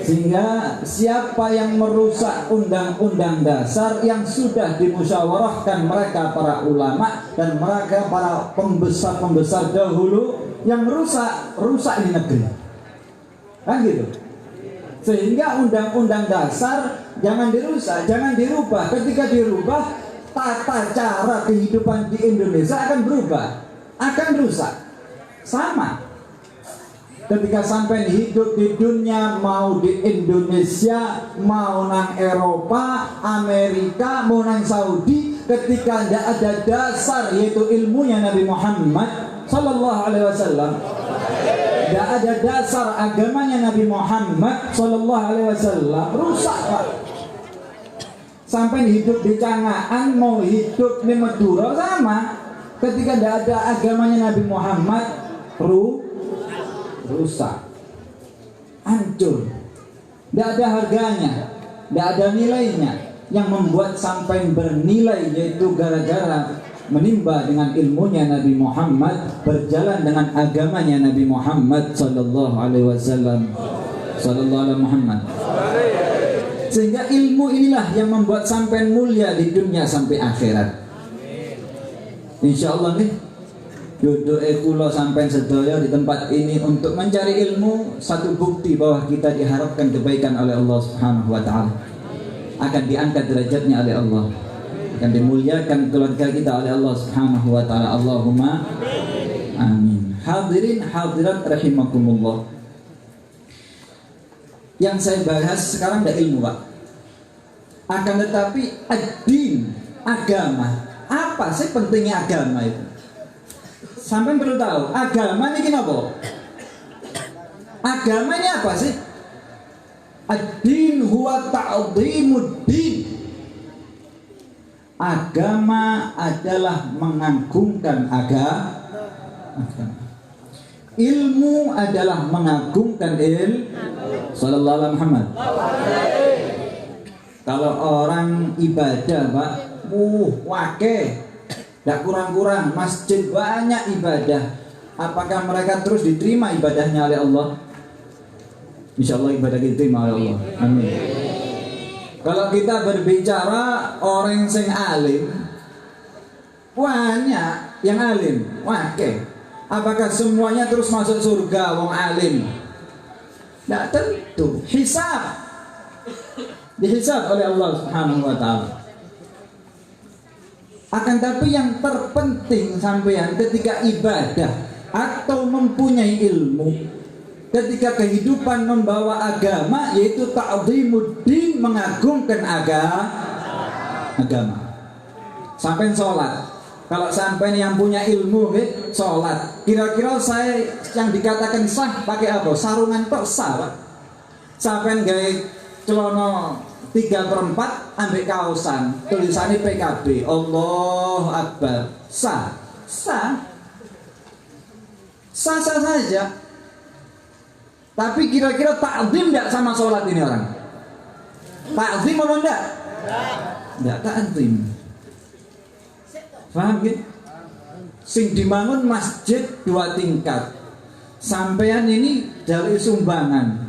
Sehingga siapa yang merusak undang-undang dasar yang sudah dimusyawarahkan mereka para ulama dan mereka para pembesar-pembesar dahulu, yang rusak di negeri, kan gitu. Sehingga undang-undang dasar jangan dirusak, jangan dirubah. Ketika dirubah, tata cara kehidupan di Indonesia akan berubah, akan rusak. Sama ketika sampai hidup di dunia, mau di Indonesia, mau nang Eropa, Amerika, mau nang Saudi, ketika tidak ada dasar yaitu ilmunya Nabi Muhammad Sallallahu Alaihi Wasallam, tidak ada dasar agamanya Nabi Muhammad Sallallahu Alaihi Wasallam, rusak Pak. Sampai hidup di Cangaan, mau hidup di Madura sama, ketika tidak ada agamanya Nabi Muhammad, rusak, hancur, tidak ada harganya, tidak ada nilainya. Yang membuat sampai bernilai yaitu gara-gara menimba dengan ilmunya Nabi Muhammad, berjalan dengan agamanya Nabi Muhammad Sallallahu Alaihi Wasallam, Sallallahu Alaihi Muhammad. Sehingga ilmu inilah yang membuat sampai mulia di dunia sampai akhirat. Insya Allah nih, duduk kula sampai sedaya di tempat ini untuk mencari ilmu, satu bukti bahwa kita diharapkan kebaikan oleh Allah Subhanahu wa taala. Akan diangkat derajatnya oleh Allah, akan dimuliakan keluarga kita oleh Allah Subhanahu wa taala. Allahumma amin. Hadirin hadirat rahimakumullah. Yang saya bahas sekarang tidak ilmu, Pak. Akan tetapi ad-din, agama. Apa sih pentingnya agama itu? Sampai perlu tahu, agama ini apa? Agama ini apa sih? Ad-din huwa ta'zimuddin. Agama adalah mengagungkan agama. Ilmu adalah mengagungkan Sallallahu Alaihi Muhammad. Kalau orang ibadah, Pak, wakeh, tidak kurang-kurang, masjid banyak ibadah. Apakah mereka terus diterima ibadahnya oleh Allah? Insya Allah ibadah kita diterima oleh Allah. Amin. Kalau kita berbicara orang yang alim, banyak yang alim, wakeh. Apakah semuanya terus masuk surga wong alim? Tidak tentu. Hisab, dihisab oleh Allah Subhanahu wa taala. Akan tapi yang terpenting sampean ketika ibadah atau mempunyai ilmu, ketika kehidupan membawa agama, yaitu ta'zimuddin, mengagungkan agama. Sampai sholat, kalau sampai yang punya ilmu sholat, kira-kira saya yang dikatakan sah pakai apa? Sarungan tok sah, Pak. Sampai gaya celana 3/4 ambil kaosan tulisannya PKB, Allah Akbar, sah saja. Tapi kira-kira takzim tidak sama sholat ini orang? Takzim apa enggak? Enggak takzim. Paham gitu? Sing dibangun masjid 2 tingkat. Sampean ini dari sumbangan,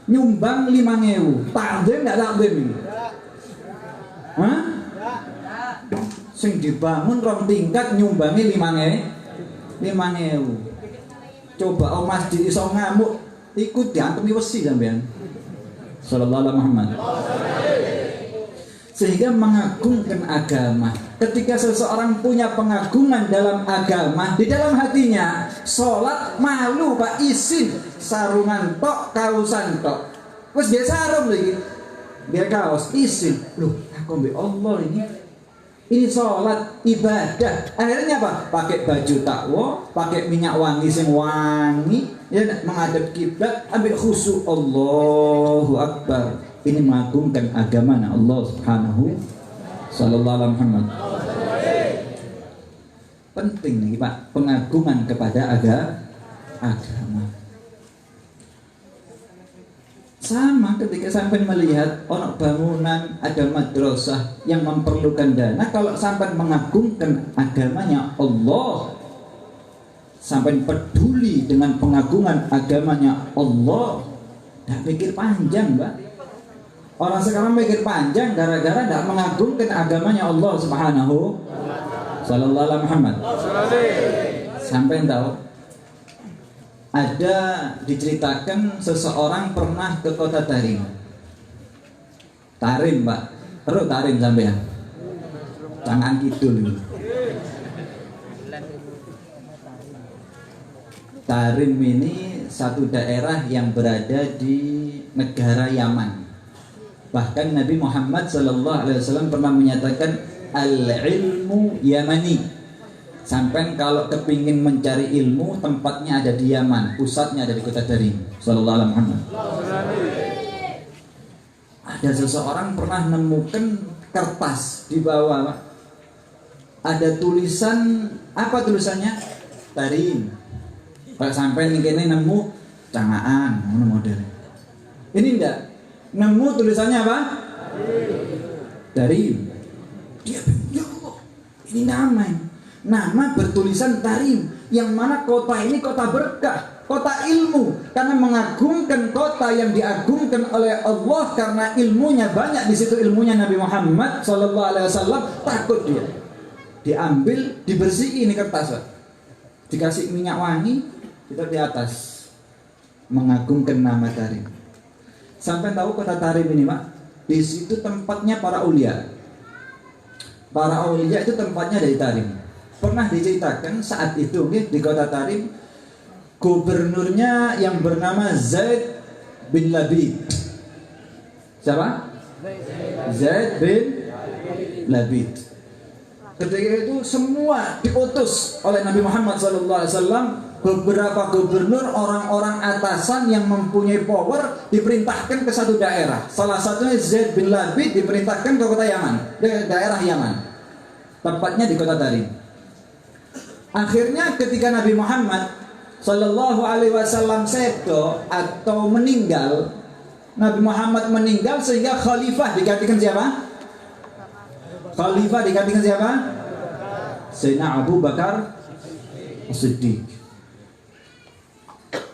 nyumbang 5.000. Takzim enggak takzim ini? Hah? Sing dibangun 2 tingkat nyumbangi 5.000. Coba masjid iso ngamuk, ikut diantemi wesi sampean. Sallallahu Alaihi Muhammad. Sehingga mengagungkan agama. Ketika seseorang punya pengagungan dalam agama, di dalam hatinya sholat malu, Pak, izin sarungan tok, kausan tok. Terus dia sarung lagi, dia kaos, izin. Loh, aku ambil Allah ini sholat ibadah. Akhirnya apa? Pakai baju takwa, pakai minyak wangi sing wangi, ya, menghadap kiblat, ambil khusyuk, Allahu Akbar. Ini mengagungkan agama Allah Subhanahu Sallallahu Alaihi Muhammad. Penting nih, Pak, pengagungan kepada agama. Sama ketika sampai melihat orang bangunan, ada madrasah yang memerlukan dana, kalau sampai mengagungkan agamanya Allah, sampai peduli dengan pengagungan agamanya Allah, Tidak pikir panjang, Mbak. Orang sekarang mikir panjang gara-gara tidak mengagungkan agamanya Allah Subhanahu Sallallahu Alaihi Muhammad. Sampai tahu ada diceritakan seseorang pernah ke kota Tarim. Tarim, Pak. Terus Tarim sampean. Tangan kidul. Tarim ini satu daerah yang berada di negara Yaman. Bahkan Nabi Muhammad SAW pernah menyatakan al-ilmu yamani. Sampai kalau kepingin mencari ilmu, tempatnya ada di Yaman, pusatnya ada di kota Tarim. Sallallahu alaihi Muhammad. Ada seseorang pernah nemukan kertas di bawah, ada tulisan, apa tulisannya? Tarim. Kalau sampai ini nemu cangaan, mana model? Ini enggak. Nemu tulisannya apa? Tarim. Dia bingung. Ini nama bertulisan Tarim, yang mana kota ini kota berkah, kota ilmu, karena mengagungkan kota yang diagungkan oleh Allah karena ilmunya banyak di situ, ilmunya Nabi Muhammad SAW. Takut dia. Diambil, dibersihin ini kertas, Pak. Dikasih minyak wangi, kita di atas mengagungkan nama Tarim. Sampai tahu kota Tarim ini, Pak, di situ tempatnya para ulia. Para ulia itu tempatnya dari Tarim. Pernah diceritakan saat itu di kota Tarim, gubernurnya yang bernama Zaid bin Labid. Siapa? Zaid bin Labid. Ketika itu semua diutus oleh Nabi Muhammad SAW. Beberapa gubernur, orang-orang atasan yang mempunyai power diperintahkan ke satu daerah. Salah satunya Zaid bin Labid diperintahkan ke kota Yaman, daerah Yaman. Tempatnya di kota Tarim. Akhirnya ketika Nabi Muhammad Sallallahu Alaihi Wasallam sedo atau meninggal, Nabi Muhammad meninggal sehingga khalifah digantikan siapa? Khalifah digantikan siapa? Sayyidina Abu Bakar As-Siddiq.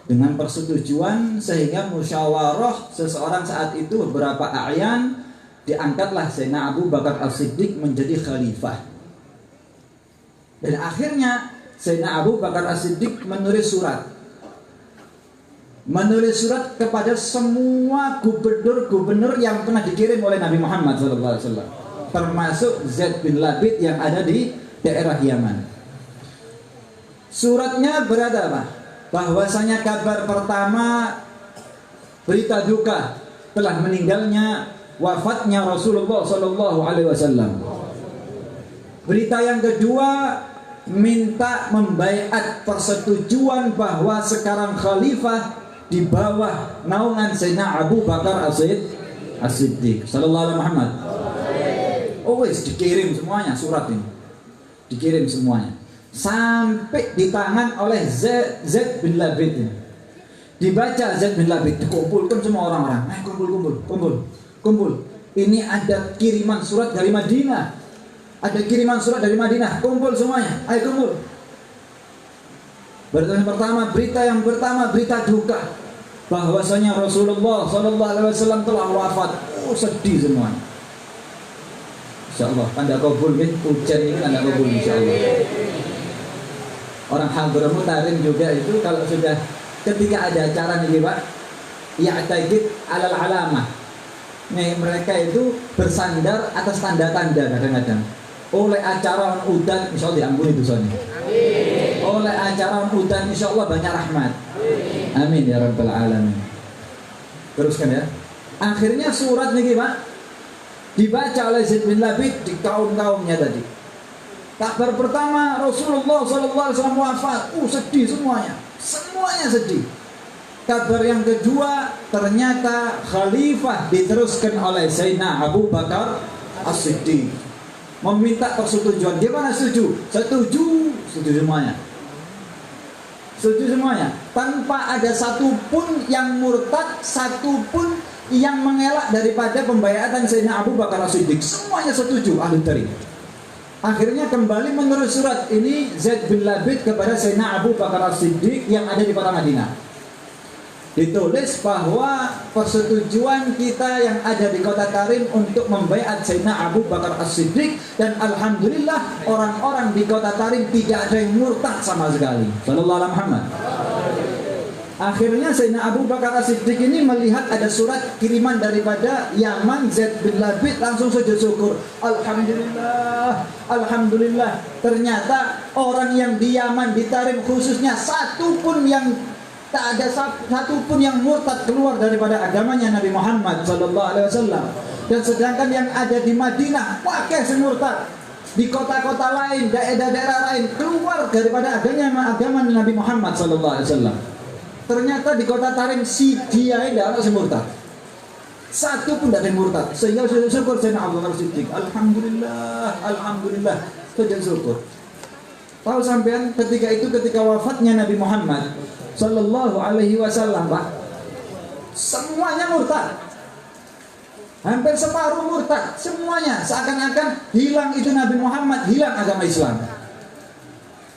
Dengan persetujuan sehingga musyawarah seseorang saat itu beberapa a'yan, diangkatlah Sayyidina Abu Bakar As-Siddiq menjadi khalifah. Dan akhirnya Sayyidina Abu Bakar As-Siddiq menulis surat kepada semua gubernur-gubernur yang pernah dikirim oleh Nabi Muhammad SAW, termasuk Zaid bin Labid yang ada di daerah Yaman. Suratnya berada apa? Bahwasanya kabar pertama, berita duka telah meninggalnya, wafatnya Rasulullah SAW. Berita yang kedua, minta membaiat persetujuan bahwa sekarang khalifah di bawah naungan Sayyidina Abu Bakar As-Siddiq sallallahu alaihi Muhammad. Dikirim semuanya surat ini. Dikirim semuanya. Sampai di tangan oleh Zaid bin Labid ini. Dibaca Zaid bin Labid, dikumpulkan semua orang-orang. Kumpul. Ini ada kiriman surat dari Madinah. Kumpul semuanya. Ayo kumpul. Berita yang pertama berita duka bahwasanya Rasulullah SAW telah wafat. Sedih semuanya. Insyaallah tanda kabul kan, hujan ini tanda kabul insyaallah. Orang Hadramut Tarim juga itu kalau sudah ketika ada acara nih Pak, ya'taqid alal alamah. Nih mereka itu bersandar atas tanda-tanda kadang-kadang. Oleh acara udan insyaallah diampuni dosanya. Amin. Oleh acara udan insyaallah banyak rahmat. Amin ya rabbal alamin. Teruskan ya. Akhirnya surat nih Pak dibaca oleh Zaid bin Labid di kaum-kaumnya tadi. Kabar pertama Rasulullah SAW wafat. Sedih semuanya sedih. Kabar yang kedua, ternyata khalifah diteruskan oleh Sayyidina Abu Bakar As-Siddiq. Meminta persetujuan. Gimana setuju? Setuju semuanya. Setuju semuanya. Tanpa ada satupun yang murtad, satupun yang mengelak daripada pembayatan Sayyidina Abu Bakar As-Siddiq. Semuanya setuju ahli tarim. Akhirnya kembali menulis surat ini Zaid bin Labid kepada Sayyidina Abu Bakar As-Siddiq yang ada di kota Madinah. ditulis bahwa persetujuan kita yang ada di kota Tarim untuk membaiat Sayyidina Abu Bakar As-Siddiq, dan alhamdulillah orang-orang di kota Tarim tidak ada yang murtad sama sekali. Sallallahu alaihi Muhammad. Akhirnya Sayyidina Abu Bakar As-Siddiq ini melihat ada surat kiriman daripada Yaman, Zaid bin Labid, langsung sujud syukur. Alhamdulillah, alhamdulillah. Ternyata orang yang di Yaman, di Tarim khususnya, tak ada satu pun yang murtad keluar daripada agamanya Nabi Muhammad sallallahu alaihi wasallam. Dan sedangkan yang ada di Madinah pakai semurtad, di kota-kota lain, daerah-daerah lain keluar daripada agama Nabi Muhammad sallallahu alaihi wasallam. Ternyata di kota Tarim si dia tidak ada semurtad. Satu pun tidak ada murtad. Sehingga syukur Sayyidina Abu Bakar Siddiq. Alhamdulillah, alhamdulillah. Sujud syukur. Tahu sampean ketika wafatnya Nabi Muhammad sallallahu alaihi wasallam, Pak, semuanya murtad. Hampir separuh murtad, semuanya seakan-akan hilang itu Nabi Muhammad, hilang agama Islam.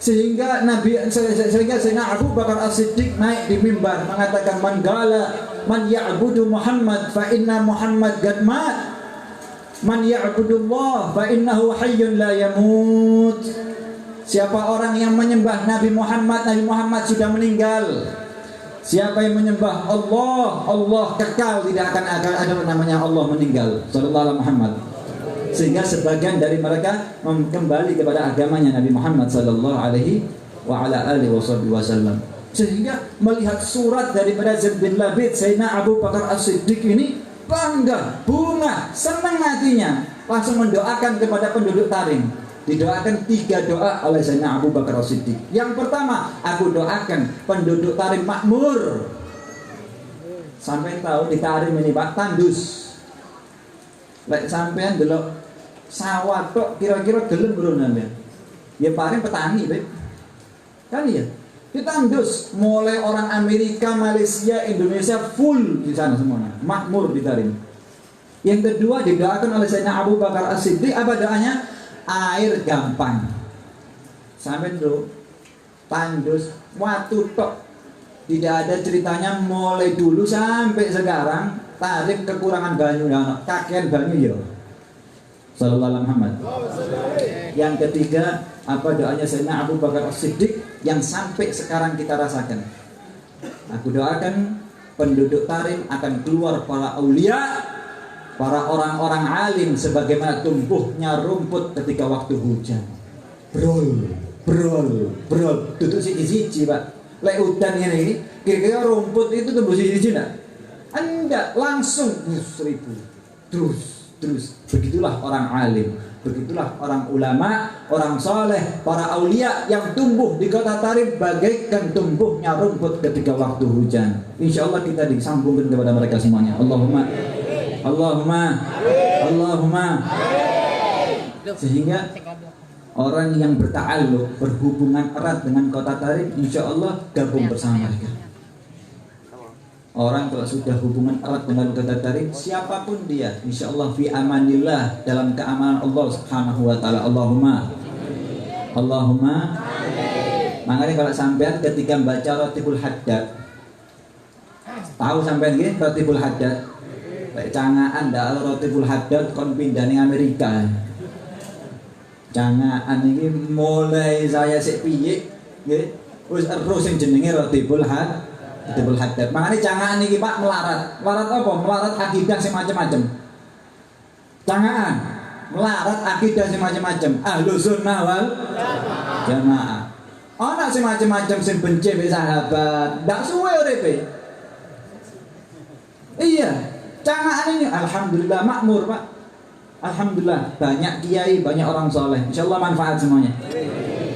Sehingga Sayyidina Abu Bakar As-Siddiq naik di mimbar mengatakan, man ya'budu Muhammad fa inna Muhammad qad mat. Man ya'budullah fa innahu hayyun la yamut. Siapa orang yang menyembah Nabi Muhammad sudah meninggal. Siapa yang menyembah Allah, Allah kekal, tidak akan ada namanya Allah meninggal. Sallallahu alaihi Muhammad. Sehingga sebagian dari mereka kembali kepada agamanya Nabi Muhammad sallallahu alaihi wa ala alihi wasallam. Sehingga melihat surat daripada Zaid bin Labid, Sayyidina Abu Bakar As-Siddiq ini bangga, bunga, senang hatinya, langsung mendoakan kepada penduduk Tarim. Didoakan 3 doa oleh Sayyidina Abu Bakar As-Siddiq. Yang pertama, aku doakan penduduk Tarim makmur. Sampai tahu di Tarim ini Pak, tandus. Lek sampean delok sawah tok kira-kira gelem bro namanya. Ya paling petani, Beb. Kan ya? Ditandus mulai orang Amerika, Malaysia, Indonesia full di sana semuanya. Makmur di Tarim. Yang kedua didoakan oleh Sayyidina Abu Bakar As-Siddiq, apa doanya? Air gampang. Sampai dulu tandus waktu tok, tidak ada ceritanya mulai dulu sampai sekarang Tarim kekurangan banyu, kakean banyu ya. Sallallahu alaihi Muhammad. Yang ketiga, apa doanya Sayyidina Abu Bakar As-Siddiq yang sampai sekarang kita rasakan? Aku doakan penduduk Tarim akan keluar para aulia, para orang-orang alim, sebagaimana tumbuhnya rumput ketika waktu hujan. Brol. Tutup siji-siji, Pak. Lek udan ini, kira-kira rumput itu tumbuh siji-siji enggak? Enggak, langsung 1000. Terus. Begitulah orang alim, begitulah orang ulama, orang soleh, para aulia yang tumbuh di kota Tarim bagaikan tumbuhnya rumput ketika waktu hujan. Insya Allah kita disambungkan kepada mereka semuanya. Allahumma. Sehingga orang yang berta'alluq, berhubungan erat dengan kota Tarim, insya Allah gabung bersama mereka. Orang kalau sudah hubungan erat dengan kota Tarim, siapapun dia, insya Allah fi amanillah, dalam keamanan Allah subhanahu wa ta'ala. Allahumma. Makanya kalau sampean ketika baca Ratibul Haddad, tahu sampean gini Ratibul Haddad? Cangaan dah Ratibul Haddad kon pindah ning Amerika. Cangaan ini mulai saya sik piye nggih wis ero sing jenenge Ratibul Haddad. Makane cangaan iki Pak melarat. Melarat apa? Melarat akidah sing macam-macam. Cangaan melarat akidah sing macam-macam. Ahlus sunnah wal jamaah. Ana sing macam-macam sing benci mbek sahabat, ndak suwe uripe. Iya. Cangaan ini alhamdulillah makmur, Pak. Alhamdulillah banyak kiai, banyak orang soleh. Insyaallah manfaat semuanya.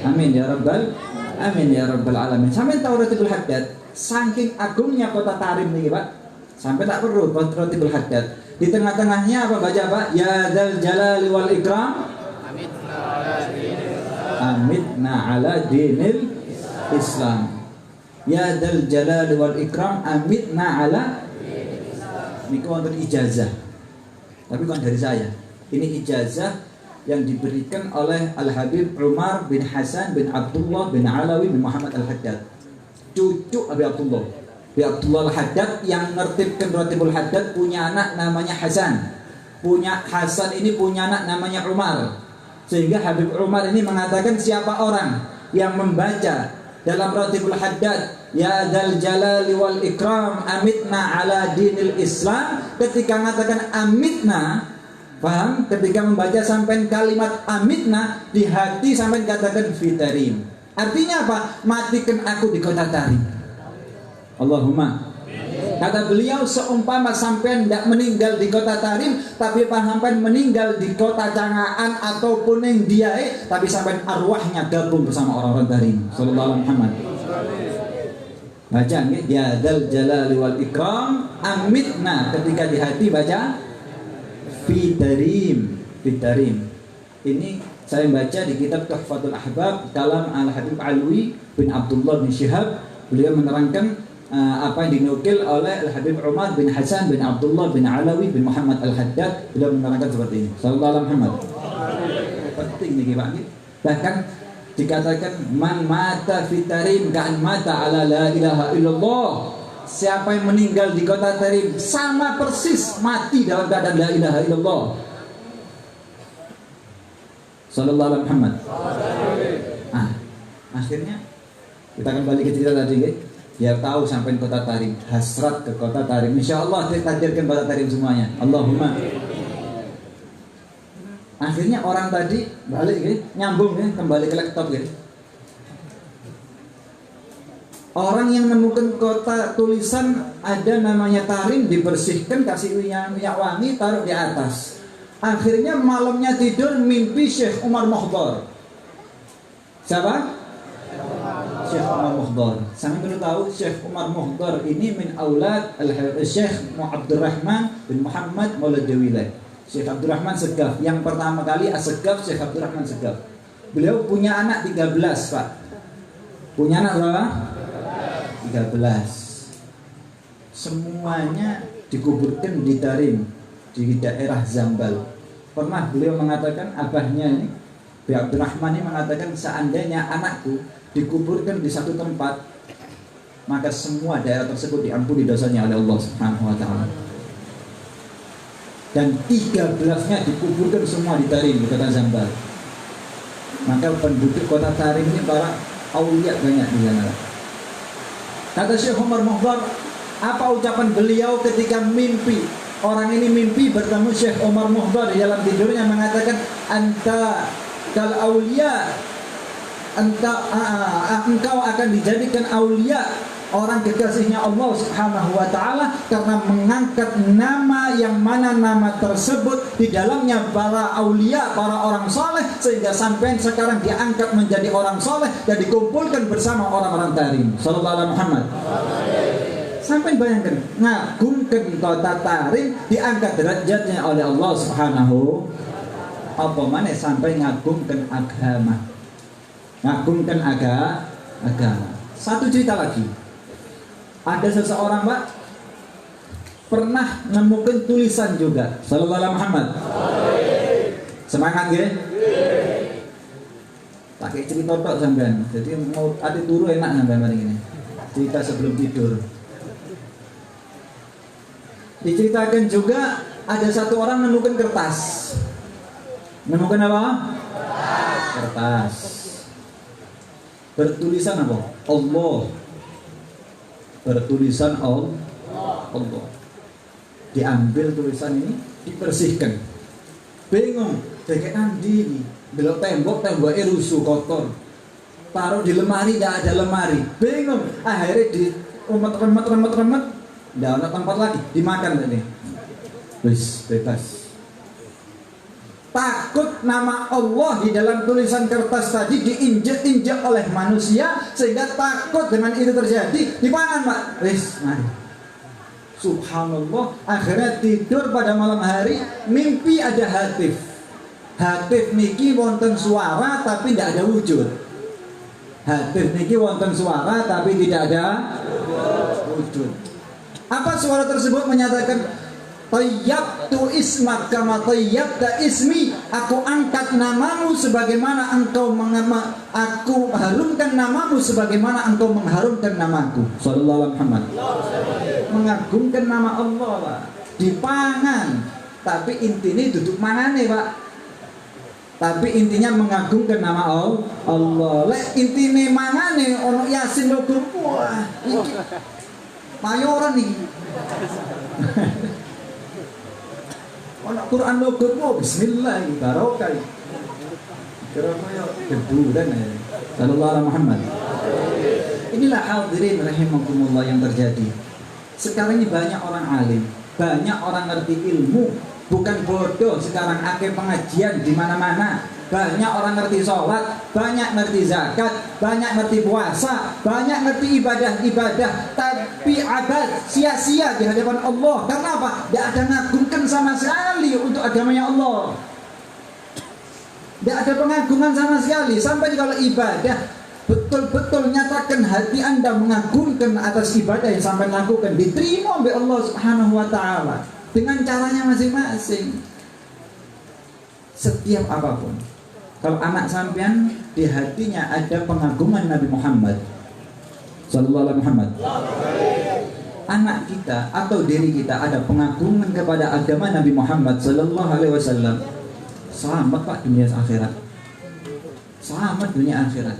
Amin ya rabbal alamin. Sampai tahu Ratibul Haddad, saking agungnya kota Tarim nih, Pak. Sampai tak perlu Ratibul Haddad. Di tengah-tengahnya apa baca, Pak? Ya dzal jalali wal ikram. Amitna ala dinil Islam. Ya dzal jalali wal ikram amitna ala. Ini wonten ijazah, tapi bukan dari saya. Ini ijazah yang diberikan oleh Al-Habib Umar bin Hasan bin Abdullah bin Alawi bin Muhammad Al-Haddad, cucu Abi Abdullah. Bi Abdullah Al-Haddad yang nertibkan Ratibul Haddad punya anak namanya Hasan. Hasan ini punya anak namanya Umar. Sehingga Habib Umar ini mengatakan siapa orang yang membaca dalam Ratibul Haddad ya dzal jalali wal ikram amitna ala dinil Islam, ketika mengatakan amitna, paham? Ketika membaca sampai kalimat amitna di hati sampai katakan fitarim. Artinya apa? Matikan aku di kota Tarim. Allahumma. Kata beliau, seumpama sampai tidak meninggal di kota Tarim, tapi sampai meninggal di kota Cangaan ataupun yang Diai, tapi sampai arwahnya gabung bersama orang-orang Tarim. Sallallahu alaihi Muhammad. Baca nih, ya dzal jalali wal ikram amitna, ketika di hati baca fitarim. Fitarim. Ini saya baca di kitab Tuhfatul Ahbab kalam Al-Habib Alwi bin Abdullah bin Syihab. Beliau menerangkan apa yang dinukil oleh Al-Habib Umar bin Hasan bin Abdullah bin Alawi bin Muhammad Al-Haddad. Beliau menerangkan seperti ini. Sallallahu alaihi Muhammad. Penting nih Pak. Bahkan dikatakan man mata fitarim ka'an mata ala la ilaha illallah. Siapa yang meninggal di kota Tarim sama persis mati dalam keadaan la ilaha illallah. Sallallahu alaihi Muhammad. Akhirnya kita kembali ke cerita tadi, biar tahu sampai kota Tarim, hasrat ke kota Tarim. Insya Allah kita takdirkan kota Tarim semuanya. Allahumma. Akhirnya orang tadi balik, nyambung, kembali ke laptop. Orang yang menemukan kota tulisan ada namanya Tarim, dibersihkan, kasih minyak wangi, taruh di atas. Akhirnya malamnya tidur mimpi Syekh Umar Mukhdar. Siapa? Syekh Umar Mukhdar. Sampai perlu tahu Syekh Umar Mukhdar ini min aulad Syekh Abdurrahman bin Muhammad Maulad Jawilah. Syekh Abdurrahman Segaf. Yang pertama kali As-Segaf Syekh Abdurrahman Segaf. Beliau punya anak 13, Pak. Punya anak berapa? 13. Semuanya dikuburkan di Tarim, di daerah Zambal. Pernah beliau mengatakan, abahnya ini Abdurrahman ini mengatakan, seandainya anakku dikuburkan di satu tempat, maka semua daerah tersebut diampuni dosanya oleh Allah Subhanahu wa taala. Dan 13-nya dikuburkan semua di Tarim, di kota Zambal. Maka penduduk kota Tarim ini para aulia banyak di sana. Kata Syekh Umar Mukhdar, apa ucapan beliau ketika mimpi? Orang ini mimpi bertemu Syekh Umar Mukhdar di dalam tidurnya, mengatakan, anta kal aulia, engkau akan dijadikan aulia, orang kekasihnya Allah Subhanahu wa taala, karena mengangkat nama yang mana nama tersebut di dalamnya para aulia, para orang soleh, sehingga sampai sekarang diangkat menjadi orang soleh dan dikumpulkan bersama orang-orang Tarim. Sallallahu alaihi Muhammad. Sampai bayangkan, ngagungkan kota Tarim, diangkat derajatnya oleh Allah Subhanahu. Apa mana sampai ngagungkan agama, ngagungkan agama. Satu cerita lagi. Ada seseorang, Pak, pernah menemukan tulisan juga. Sallallahu alaihi Muhammad. Semangat ya. Pakai cerita tok sampean. Jadi mau ati turu enak sampean hari ini. Cerita sebelum tidur. Diceritakan juga ada satu orang menemukan kertas. Menemukan apa? Kertas. Bertulisan apa? Allah. Bertulisan Allah. Diambil tulisan ini, dibersihkan. Bingung, kayak nanti ini belok temboknya rusuh, kotor. Taruh di lemari, tidak ada lemari. Bingung, akhirnya di remet, tidak ada tempat lagi, dimakan tadi. Wis, bebas. Takut nama Allah di dalam tulisan kertas tadi diinjek-injek oleh manusia, sehingga takut dengan itu terjadi. Di mana, Pak? Wis, mari. Subhanallah, akhirnya tidur pada malam hari, mimpi ada hatif. Hatif niki wonten suara tapi tidak ada wujud. Hatif niki wonten suara tapi tidak ada wujud. Apa suara tersebut menyatakan? Tayyabtu ismak kama tayyabta ismi. Aku angkat namamu sebagaimana engkau aku harumkan namamu sebagaimana engkau mengharumkan namaku. Sallallahu alaihi Muhammad. Mengagungkan nama Allah, Pak. Dipangan, tapi intinya duduk mangane, Pak. Tapi intinya mengagungkan nama Allah. Lek intine mangane ono Yasin logo. Wah, iki mayoran nih. Ono Quran logo, bismillah, barokah. Kira mayo kebudan ya. Sallallahu alaihi Muhammad. Inilah hadirin rahimakumullah yang terjadi. Sekarang ini banyak orang alim, banyak orang ngerti ilmu, bukan bodoh. Sekarang akeh pengajian di mana-mana. Banyak orang ngerti sholat, banyak ngerti zakat, banyak ngerti puasa, banyak ngerti ibadah-ibadah, tapi abad sia-sia di hadapan Allah. Karena apa? Tidak ada ngagungkan sama sekali untuk agamanya Allah. Tidak ada pengagungan sama sekali. Sampai kalau ibadah betul-betul nyatakan hati Anda mengagungkan atas ibadah yang sampai lakukan, diterima oleh Allah Subhanahu wa taala dengan caranya masing-masing. Setiap apapun. Kalau anak sampean di hatinya ada pengagungan Nabi Muhammad sallallahu alaihi Muhammad. Anak kita atau diri kita ada pengagungan kepada agama Nabi Muhammad sallallahu alaihi wasallam. Selamat Pak dunia akhirat. Selamat dunia akhirat.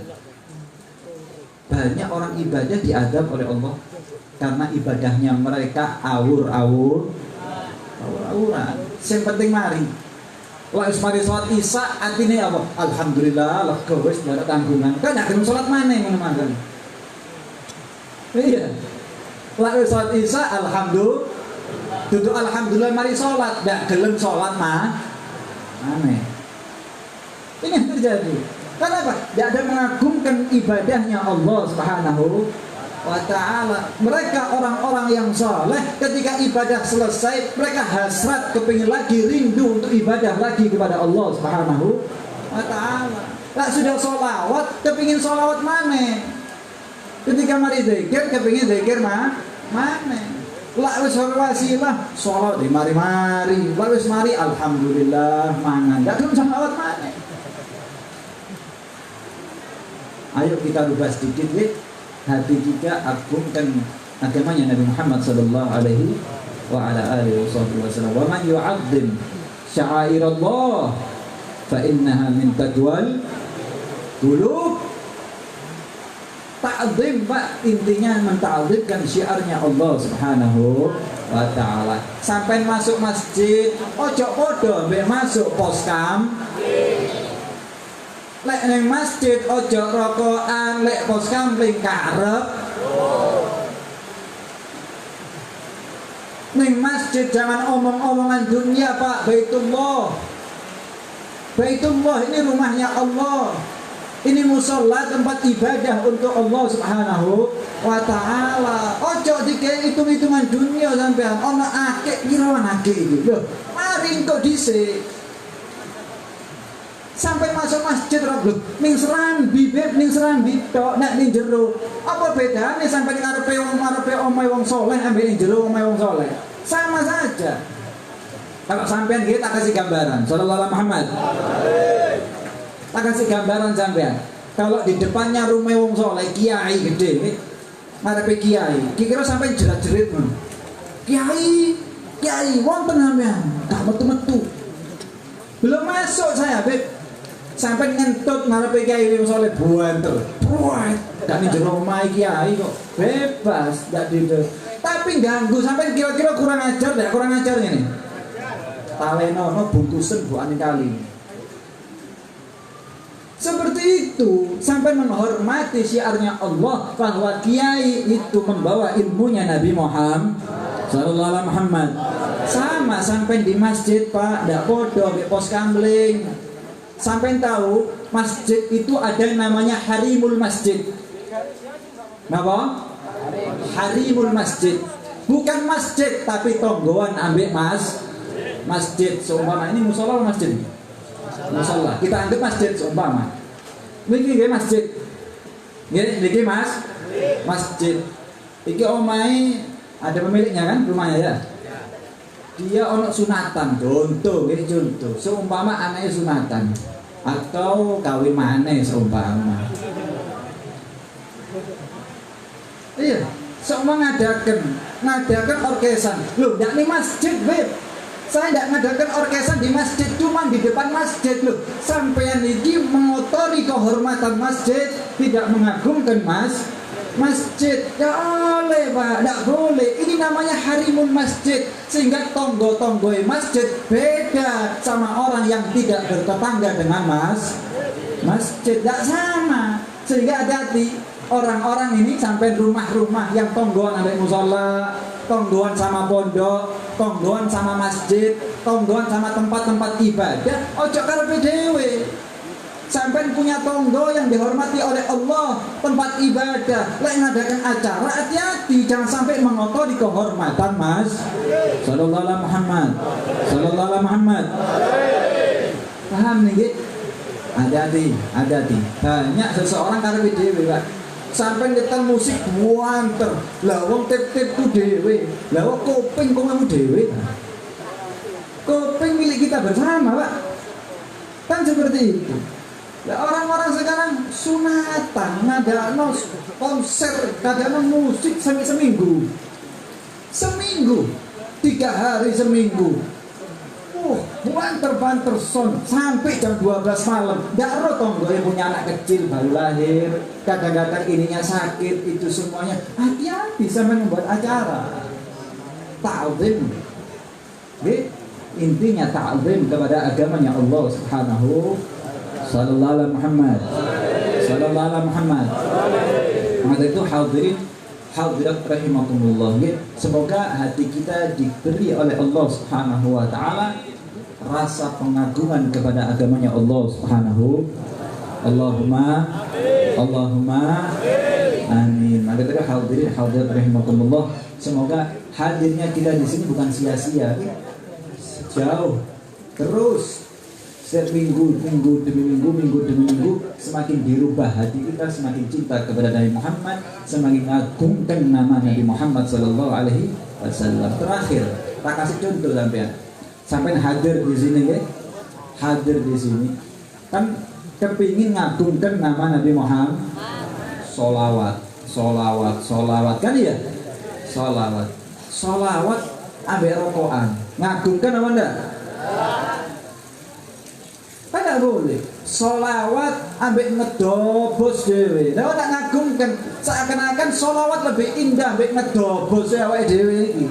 Banyak orang ibadah diadab oleh Allah karena ibadahnya mereka awur-awuran. Yang penting mari. Wah, mari sholat isya artinya apa? Alhamdulillah, lega wis ada tanggungan. Kan gak gelem sholat mana yang makan? Iya. Lah sholat isya alhamdulillah. Duduk alhamdulillah mari sholat, gak gelem sholat mana? Ini yang terjadi. Kenapa? Tidak ada mengagumkan ibadahnya Allah Subhanahu wa ta'ala. Mereka orang-orang yang saleh ketika ibadah selesai mereka hasrat kepingin lagi, rindu untuk ibadah lagi kepada Allah Subhanahu wa ta'ala. Lah sudah sholawat kepingin sholawat mana? Ketika mari zikir kepingin zikir mana? Lah wis wasilah sholawat mari-mari. Lah wis mari alhamdulillah mangan. Dak gelem sholawat mana? Ayo kita rubah sedikit hati kita, agungkan agamanya Nabi Muhammad sallallahu alaihi wa ala alihi wasallam. Wa man yu'azzim sya'airallah fa innaha min taqwal qulub. Ta'zim, Pak, intinya menta'zimkan syiarnya Allah Subhanahu wa taala. Sampai masuk masjid, ojo podo mbek masuk poskam. Lek neng masjid ojo rokokan, lek pos kampling karep. Neng masjid jangan omong-omongan dunia, Pak. Baitullah ini rumahnya Allah. Ini musola, tempat ibadah untuk Allah Subhanahu wa ta'ala. Ojo dikei hitung-hitungan dunia sampean. Ono akeh kirawan akeh iki. Lho, mari kok dhisik. Sampai masuk masjid roblok ning serambi beb ning serambi tok nek ning jero apa bedane sampai ning ngarepe omahe wong saleh ambek ning jero omahe wong saleh sama saja. Kalau sampean nggih tak kasih gambaran sallallahu alaihi Muhammad. Tak kasih gambaran sampean. Kalau di depannya rumah wong saleh kiai gede ngarepe kiai kira sampai jerat-jerit ngono. Kiai wonten sampean tak metu-metu. Belum masuk saya beb. Sampai ngentut ngarepe kiai wong saleh buanter. Buat. Dak ning jero omahe kiai kok bebas, dak dides. Tapi ganggu sampai kira-kira kurang ajar dak kurang ajar ngene. Talenono bungkusen buane kali. Seperti itu sampai menghormati syiarnya Allah bahwa kiai itu membawa ilmunya Nabi Muhammad sallallahu alaihi Muhammad. Sama sampai di masjid, Pak, ndak podo di pos kamling. Sampai tahu masjid itu ada yang namanya harimul masjid. Napa? Harimul masjid. Bukan masjid tapi tonggoan ambek masjid. Seumpama ini musola masjid. Musola. Kita anggap masjid seumpama. Niki nggih masjid. Niki masjid. Iki omahe ada pemiliknya kan rumahnya ya. dia ono sunatan, contoh, ini contoh. Seumpama anaknya sunatan atau kawin maneh seumpama. Iya, seumpama ngadakan orkesan. Loh, ndak nih masjid, Beb. Saya tidak ngadakan orkesan di masjid, cuma di depan masjid loh. Sampean ini mengotori kehormatan masjid, tidak mengagungkan masjid. Ya oleh Pak, tidak boleh. Ini namanya harimun masjid. Sehingga tonggo-tonggo masjid beda sama orang yang tidak bertetangga dengan masjid. Tidak sama. Sehingga hati-hati orang-orang ini sampai rumah-rumah yang tonggoan ada musola, tonggoan sama pondok, tonggoan sama masjid, tonggoan sama tempat-tempat ibadah. Ojo karepe dhewe. Sampai punya tonggo yang dihormati oleh Allah, tempat ibadah. Lek ngadakan acara, hati-hati jangan sampai mengotori kehormatan Sallallahu alaihi Muhammad. Sallallahu alaihi Muhammad. Paham nih? Hati-hati. Banyak seseorang karepe dhewe, Pak. Sampai nyetel musik muanter. Lah wong tip-tip ku dhewe. Lah wong kuping kok kamu dhewe. Kuping milik kita bersama, Pak. Kan seperti itu. Lah orang-orang sekarang sunatan, ngadakno konser, ngadakno musik seminggu. 3 hari seminggu. Banter son sampai jam 12 malam. Nggak roh tonggo yang punya anak kecil baru lahir, kadang-kadang ininya sakit, itu semuanya. Hati-hati sampai membuat acara ta'zim. Intinya ta'zim kepada agamanya Allah Subhanahu. Sallallahu alaihi Muhammad. Sallallahu alaihi Muhammad. Maka itu hadirat rahimakumullah. Semoga hati kita diberi oleh Allah Subhanahu wa taala rasa pengagungan kepada agamanya Allah Subhanahu. Allahumma amin. Maka itu hadirat rahimakumullah. Semoga hadirnya kita di sini bukan sia-sia. Jauh terus. Setiap minggu demi minggu semakin dirubah hati kita, semakin cinta kepada Nabi Muhammad, semakin mengagungkan nama Nabi Muhammad Sallallahu Alaihi Wasallam. Terakhir, tak kasih contoh sampai hadir di sini ya, hadir di sini kan kepingin ngagungkan nama Nabi Muhammad. Solawat kan ya, solawat ambek rokokan, ngagungkan apa enggak? Tidak boleh. Solawat ambek ngedobos dewe. Nah, tak ngagumkan seakan-akan solawat lebih indah ambek ngedobos awake dewe iki.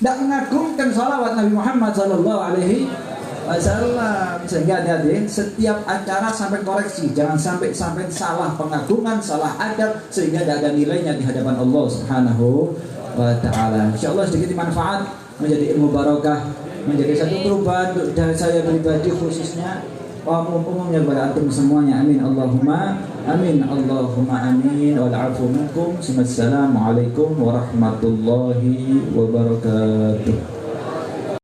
Tidak mengagumkan solawat Nabi Muhammad Sallallahu Alaihi Wasallam. Sehingga hati-hati setiap acara sampai koreksi, jangan sampai salah pengagungan, salah adab sehingga tidak ada nilainya di hadapan Allah Subhanahu wa taala. Insyaallah sedikit manfaat menjadi ilmu barokah, menjadi satu perubahan untuk saya pribadi khususnya, umumnya kepada antum semuanya. Amin Allahumma amin. Allahumma amin. Wal afu minkum. Assalamualaikum warahmatullahi wabarakatuh.